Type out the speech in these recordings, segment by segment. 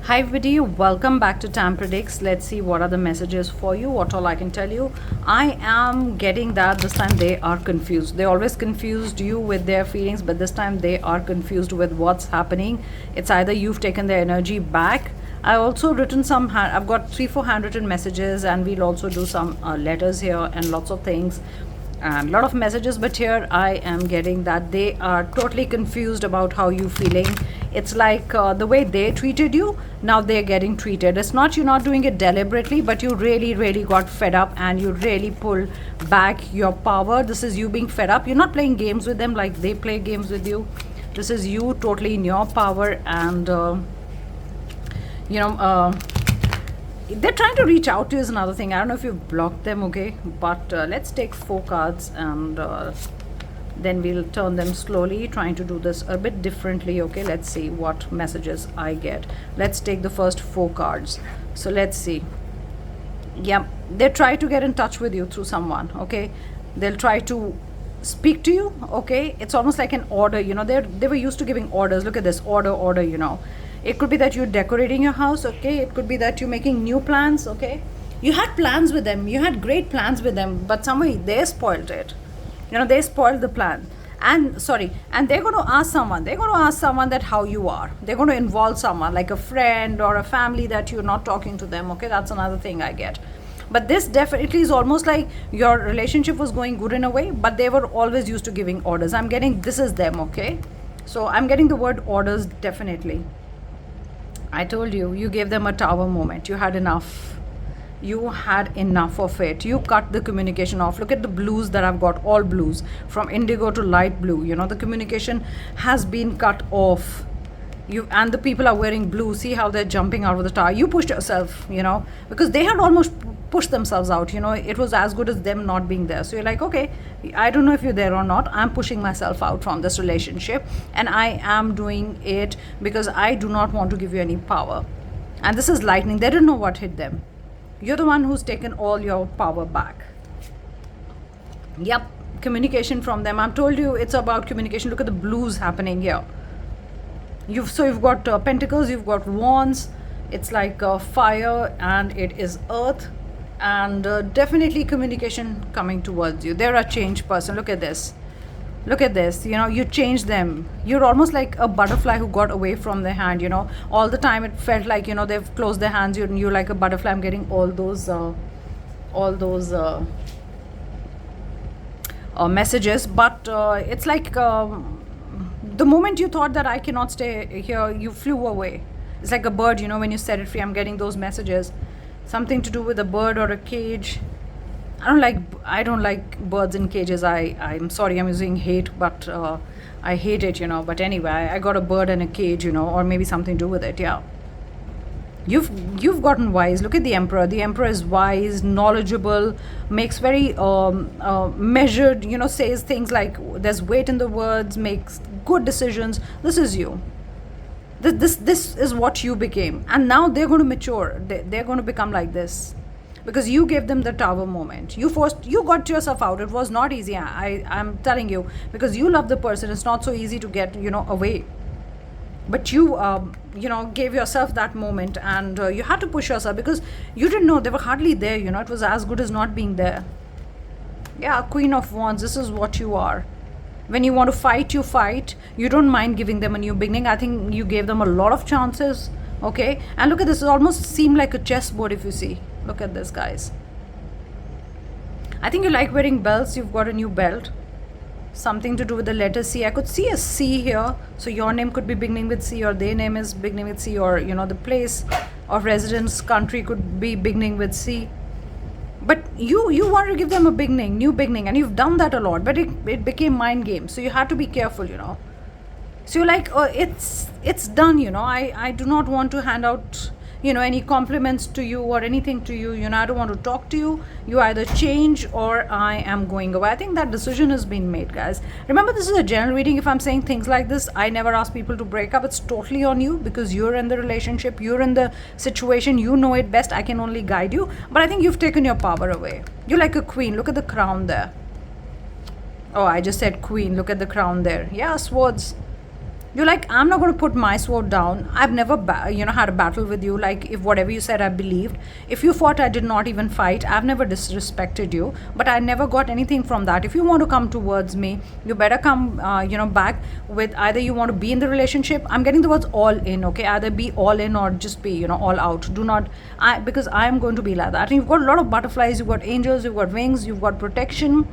Hi everybody, welcome back to Tam Predicts. Let's see what are the messages for you, what all I can tell you. I am getting that this time they are confused. They always confused you with their feelings, but this time they are confused with what's happening. It's either you've taken their energy back. I also written some, I've got 3-4 handwritten messages, and we'll also do some letters here and lots of things. A lot of messages, but here I am getting that they are totally confused about how you feeling. It's like the way they treated you, now they're getting treated. It's not you're not doing it deliberately, but you really got fed up and you really pull back your power. This is you being fed up. You're not playing games with them like they play games with you. This is you totally in your power, and they're trying to reach out to you is another thing. I don't know if you've blocked them, okay, but let's take 4 cards and then we'll turn them slowly, trying to do this a bit differently. Okay, let's see what messages I get. Let's take the first 4 cards. So let's see. Yeah, they try to get in touch with you through someone. Okay, they'll try to speak to you. Okay, it's almost like an order, they were used to giving orders. Look at this, order. It could be that you're decorating your house, okay? It could be that you're making new plans, okay? You had plans with them. You had great plans with them, but somehow they spoiled it. They spoiled the plan. And they're going to ask someone. They're going to ask someone that how you are. They're going to involve someone like a friend or a family that you're not talking to them, okay? That's another thing I get. But this definitely is almost like your relationship was going good in a way, but they were always used to giving orders. I'm getting this is them, okay? So I'm getting the word orders definitely. I told you, you gave them a tower moment. You had enough. You had enough of it. You cut the communication off. Look at the blues that I've got, all blues, from indigo to light blue. The communication has been cut off. And the people are wearing blue. See how they're jumping out of the tower. You pushed yourself, because they had almost pushed themselves out. It was as good as them not being there. So you're like, okay, I don't know if you're there or not. I'm pushing myself out from this relationship, and I am doing it because I do not want to give you any power. And this is lightning. They don't know what hit them. You're the one who's taken all your power back. Yep, communication from them. I've told you it's about communication. Look at the blues happening here. You've got pentacles, you've got wands. It's like fire, and it is earth, and definitely communication coming towards you. They're a changed person. Look at this. You changed them. You're almost like a butterfly who got away from their hand. All the time it felt like they've closed their hands. You're like a butterfly. I'm getting all those messages, but it's like the moment you thought that I cannot stay here, you flew away. It's like a bird, when you set it free. I'm getting those messages. Something to do with a bird or a cage. I don't like birds in cages. I'm sorry, I'm using hate, but I hate it, But anyway, I got a bird in a cage, or maybe something to do with it, yeah. You've gotten wise. Look at the emperor. The emperor is wise, knowledgeable, makes very measured, says things like there's weight in the words, makes good decisions. This is you. This is what you became, and now they're going to mature. They're going to become like this because you gave them the tower moment. You got yourself out. It was not easy. I'm telling you, because you love the person. It's not so easy to get away. But you gave yourself that moment, and you had to push yourself because you didn't know they were hardly there. It was as good as not being there. Yeah, Queen of Wands. This is what you are. When you want to fight, you fight. You don't mind giving them a new beginning. I think you gave them a lot of chances. Okay, and look at this. It almost seemed like a chessboard if you see. Look at this, guys. I think you like wearing belts. You've got a new belt. Something to do with the letter C. I could see a C here. So your name could be beginning with C, or their name is beginning with C, or the place of residence, country could be beginning with C. But you want to give them a beginning, new beginning, and you've done that a lot, but it became mind games. So you had to be careful, So you're like, oh, it's done, I do not want to hand out any compliments to you or anything to you. I don't want to talk to you. You either change or I am going away. I think that decision has been made, guys. Remember, this is a general reading. If I'm saying things like this, I never ask people to break up. It's totally on you because you're in the relationship, you're in the situation, you know it best. I can only guide you. But I think you've taken your power away. You're like a queen. Look at the crown there. Oh, I just said queen. Look at the crown there. Yeah, swords. You're like, I'm not going to put my sword down. I've never had a battle with you. Like, if whatever you said I believed, if you fought, I did not even fight. I've never disrespected you, but I never got anything from that. If you want to come towards me, you better come back with either you want to be in the relationship. I'm getting the words all in, okay? Either be all in or just be all out. Do not, because I am going to be like that. And you've got a lot of butterflies, you've got angels, you've got wings, you've got protection.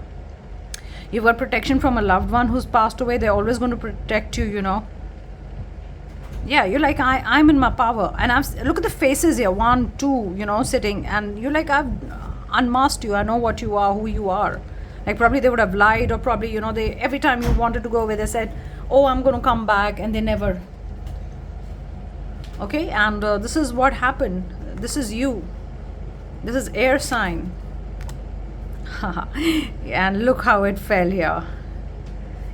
You've got protection from a loved one who's passed away. They're always going to protect you, Yeah, you're like, I'm in my power. And look at the faces here. 1, 2, sitting. And you're like, I've unmasked you. I know what you are, who you are. Like, probably they would have lied, or probably, they every time you wanted to go away, they said, oh, I'm going to come back. And they never. Okay, and this is what happened. This is you. This is air sign. And look how it fell here.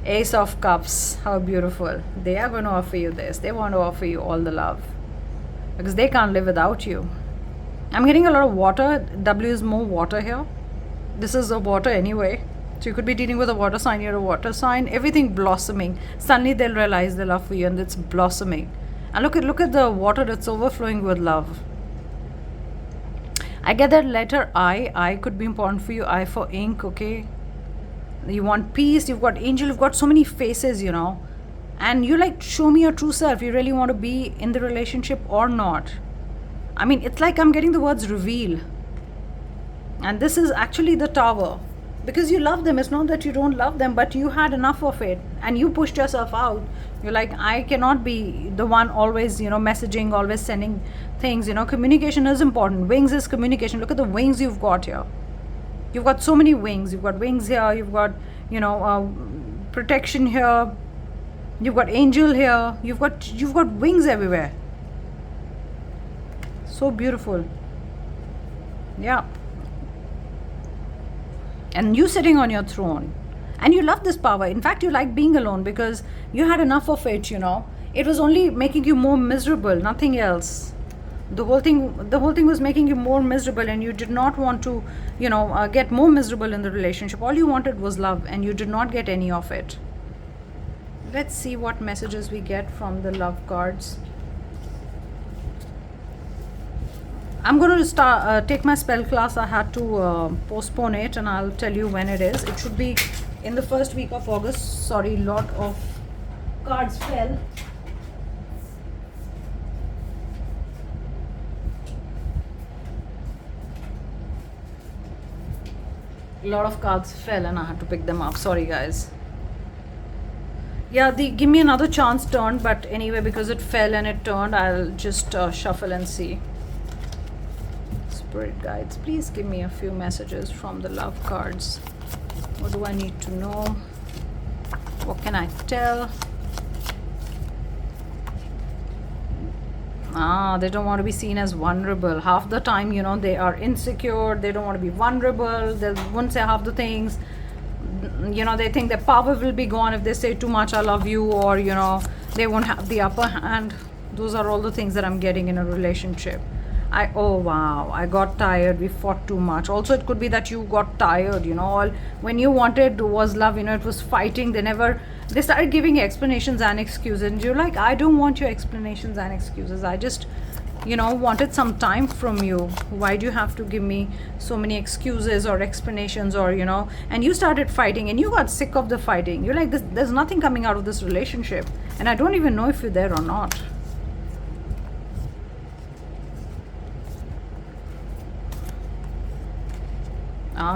Ace of Cups. How beautiful. They are going to offer you this. They want to offer you all the love, because they can't live without you. I'm getting a lot of water. W is more water here. This is the water anyway. So you could be dealing with a water sign. You're a water sign. Everything blossoming. Suddenly they'll realize their love for you, and it's blossoming. And look at the water that's overflowing with love. I get that letter I. I could be important for you. I for ink, okay? You want peace. You've got angel. You've got so many faces, And you like, show me your true self. You really want to be in the relationship or not? I mean, it's like I'm getting the words reveal. And this is actually the Tower. Because you love them. It's not that you don't love them, but you had enough of it. And you pushed yourself out. You're like, I cannot be the one always, messaging, always sending things. Communication is important. Wings is communication. Look at the wings you've got here. You've got so many wings. You've got wings here. You've got, protection here. You've got angel here. You've got wings everywhere. So beautiful. Yeah. And you sitting on your throne. And you love this power. In fact, you like being alone because you had enough of it, It was only making you more miserable, nothing else. The whole thing was making you more miserable, and you did not want to, get more miserable in the relationship. All you wanted was love, and you did not get any of it. Let's see what messages we get from the love cards. I'm going to take my spell class. I had to postpone it, and I'll tell you when it is. It should be in the first week of August. Sorry, lot of cards fell. A lot of cards fell and I had to pick them up. Sorry, guys. Yeah, give me another chance turn, but anyway, because it fell and it turned, I'll just shuffle and see. Spirit guides, please give me a few messages from the love cards. What do I need to know? What can I tell? They don't want to be seen as vulnerable. Half the time, they are insecure. They don't want to be vulnerable. They won't say half the things. They think their power will be gone if they say too much, I love you, or, they won't have the upper hand. Those are all the things that I'm getting in a relationship. Oh wow, I got tired. We fought too much. Also, it could be that you got tired, all when you wanted was love, it was fighting. They started giving explanations and excuses, and you're like, I don't want your explanations and excuses. I just, wanted some time from you. Why do you have to give me so many excuses or explanations, or, and you started fighting, and you got sick of the fighting. You're like, there's nothing coming out of this relationship, and I don't even know if you're there or not.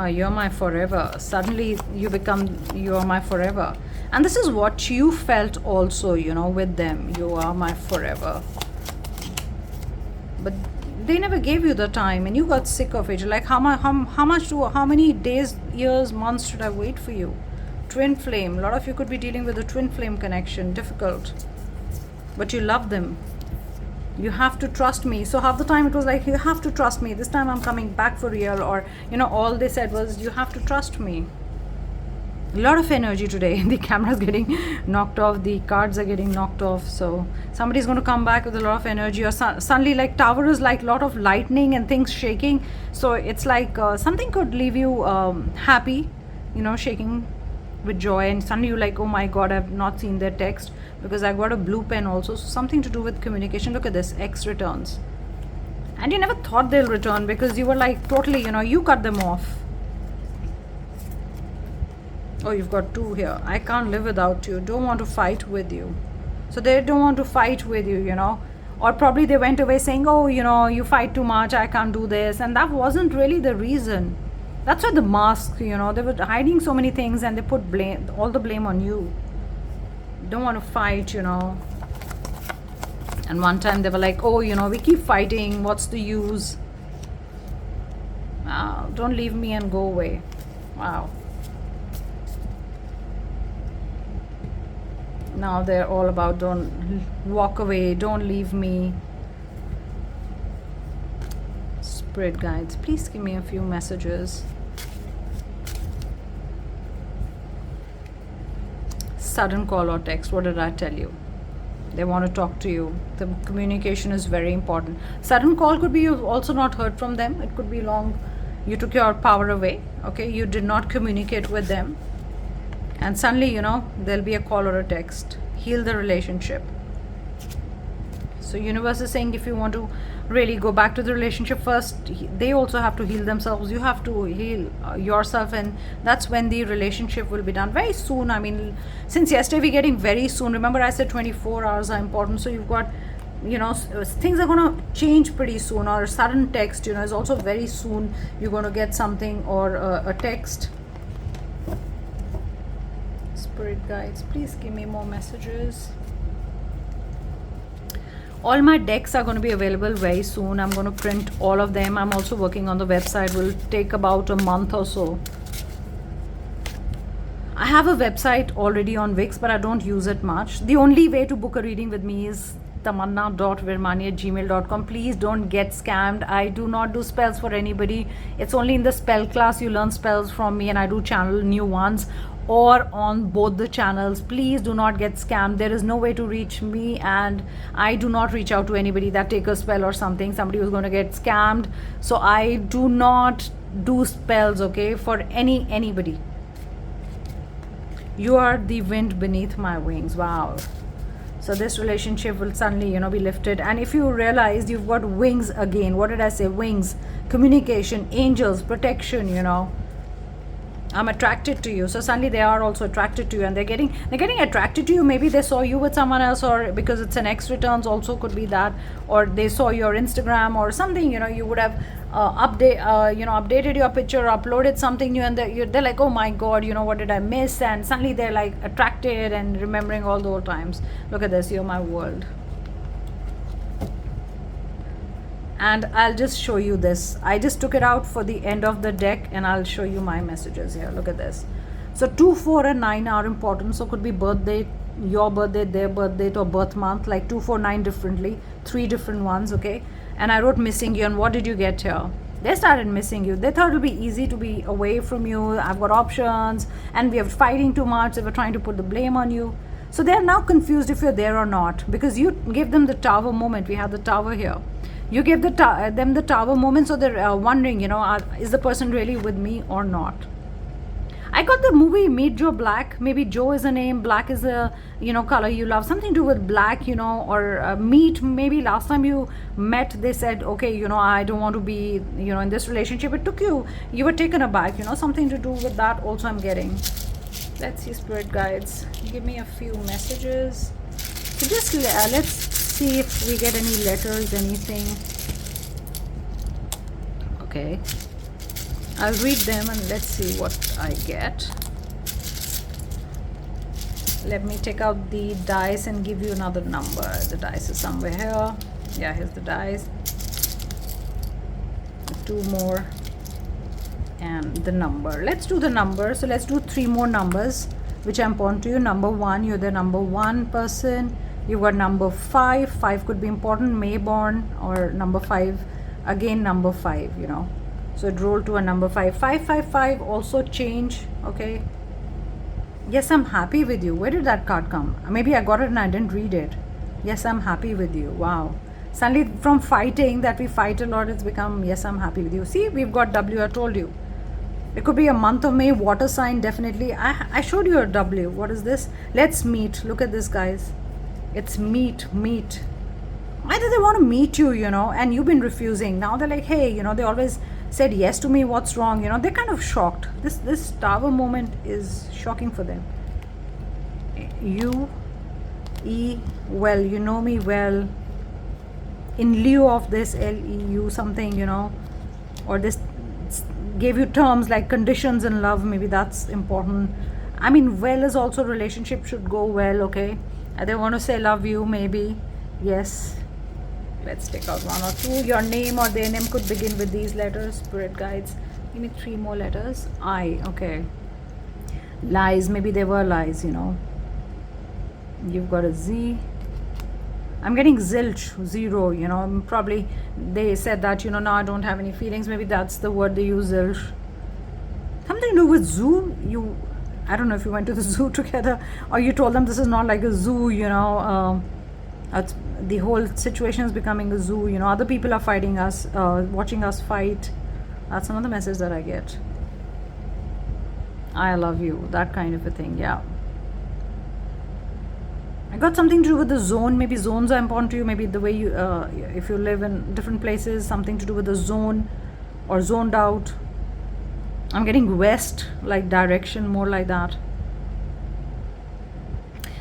You're my forever. Suddenly you're my forever. And this is what you felt also, with them. You are my forever. But they never gave you the time, and you got sick of it. You're like, how many days, years, months should I wait for you? Twin flame. A lot of you could be dealing with a twin flame connection. Difficult. But you love them. You have to trust me. So half the time it was like, you have to trust me. This time I'm coming back for real. Or, all they said was, you have to trust me. A lot of energy today. The camera's getting knocked off. The cards are getting knocked off. So somebody's going to come back with a lot of energy. Or suddenly, like, Tower is like a lot of lightning and things shaking. So it's like something could leave you happy, shaking. with joy, and suddenly you're like, oh my god, I've not seen their text, because I got a blue pen also. So something to do with communication. Look at this, X returns. And you never thought they'll return, because you were like totally, you cut them off. Oh, you've got 2 here. I can't live without you. Don't want to fight with you. So they don't want to fight with you, Or probably they went away saying, oh, you fight too much, I can't do this. And that wasn't really the reason. That's why the mask, they were hiding so many things, and they put all the blame on you. Don't want to fight, And one time they were like, oh, we keep fighting. What's the use? Wow, don't leave me and go away. Wow. Now they're all about, don't walk away, don't leave me. Spirit guides, please give me a few messages. Sudden call or text. What did I tell you? They want to talk to you. The communication is very important. Sudden call could be you've also not heard from them. It could be long. You took your power away. Okay, you did not communicate with them. And suddenly, there'll be a call or a text. Heal the relationship. So universe is saying, if you want to really go back to the relationship first, they also have to heal themselves. You have to heal yourself, and that's when the relationship will be done very soon. I mean, since yesterday we're getting very soon. Remember I said 24 hours are important. So you've got, things are going to change pretty soon. Or sudden text, is also very soon. You're going to get something, or a text. Spirit guides, please give me more messages. All my decks are going to be available very soon. I'm going to print all of them. I'm also working on the website. Will take about a month or so. I have a website already on Wix, but I don't use it much. The only way to book a reading with me is tamanna.virmani@gmail.com. Please don't get scammed. I do not do spells for anybody. It's only in the spell class you learn spells from me, and I do channel new ones, or on both the channels. Please do not get scammed. There is no way to reach me, and I do not reach out to anybody that take a spell or somebody who's going to get scammed. So I do not do spells, okay, for anybody. You are the wind beneath my wings. Wow. So this relationship will suddenly, be lifted. And if you realize you've got wings again, what did I say? Wings, communication, angels, protection, I'm attracted to you. So suddenly they are also attracted to you, and they're getting attracted to you. Maybe they saw you with someone else, or because it's an X returns also could be that, or they saw your Instagram or something, you would have updated your picture, uploaded something new, and they're like, oh my god, what did I miss? And suddenly they're like attracted and remembering all the old times. Look at this, you're my world. And I'll just show you this. I just took it out for the end of the deck, and I'll show you my messages here. Look at this. So 2, 4 and 9 are important. So could be birth date, your birth date, their birth date, or birth month, like 2, 4, 9 differently, 3 different ones, okay? And I wrote missing you, and what did you get here? They started missing you. They thought it would be easy to be away from you. I've got options, and we are fighting too much. They were trying to put the blame on you. So they're now confused if you're there or not, because you gave them the tower moment. We have the tower here. You gave them the tower moment, so they're wondering, is the person really with me or not? I got the movie Meet Joe Black. Maybe Joe is a name, Black is a color you love. Something to do with black, or meet. Maybe last time you met, they said, okay, I don't want to be, in this relationship. It took you were taken aback. Something to do with that. Also, I'm getting. Let's see, spirit guides. Give me a few messages. So just let's see if we get any letters, anything. Okay. I'll read them and let's see what I get. Let me take out the dice and give you another number. The dice is somewhere here. Yeah, here's the dice. 2 more. And the number. Let's do the number. So let's do 3 more numbers, which I'm important to you. Number 1, you're the number 1 person. You've got number 5. 5 could be important. Mayborn, or number 5. Again, number 5, So it rolled to a number 5. 555 also change. Okay. Yes, I'm happy with you. Where did that card come? Maybe I got it and I didn't read it. Yes, I'm happy with you. Wow. Suddenly from fighting, that we fight a lot, it's become, yes, I'm happy with you. See, we've got W, I told you. It could be a month of May, water sign, definitely. I showed you a W. What is this? Let's meet. Look at this, guys. It's meet. Either they want to meet you, and you've been refusing. Now they're like, hey, they always said yes to me. What's wrong? They're kind of shocked. This tower moment is shocking for them. Well, you know me well. In lieu of this, LEU something, or this gave you terms like conditions in love. Maybe that's important. I mean, well is also relationship should go well, okay? They want to say love you, maybe. Yes. Let's take out one or two. Your name or their name could begin with these letters. Spirit guides, give me 3 more letters. I, okay. Lies, maybe they were lies, You've got a Z. I'm getting zilch, 0, probably they said that, now I don't have any feelings. Maybe that's the word they use, zilch. Something to do with zoo. I don't know if you went to the zoo together or you told them this is not like a zoo, the whole situation is becoming a zoo, other people are fighting us, watching us fight. That's another message that I get. I love you, that kind of a thing, yeah. I got something to do with the zone. Maybe zones are important to you. Maybe the way you, if you live in different places, something to do with the zone or zoned out. I'm getting west, like direction, more like that.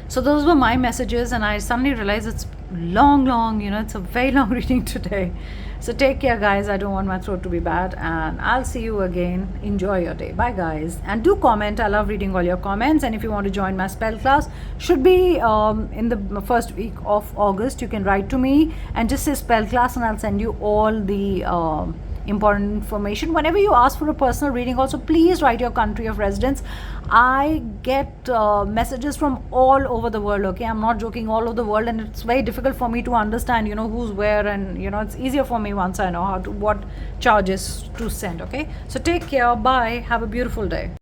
So those were my messages, and I suddenly realized it's long, it's a very long reading today. So take care, guys. I don't want my throat to be bad, and I'll see you again. Enjoy your day. Bye, guys. And do comment. I love reading all your comments. And if you want to join my spell class, should be in the first week of August. You can write to me and just say spell class, and I'll send you all the important information. Whenever you ask for a personal reading, also please write your country of residence. I get messages from all over the world, okay? I'm not joking, all over the world, and it's very difficult for me to understand, who's where, and it's easier for me once I know what charges to send, okay? So take care. Bye. Have a beautiful day.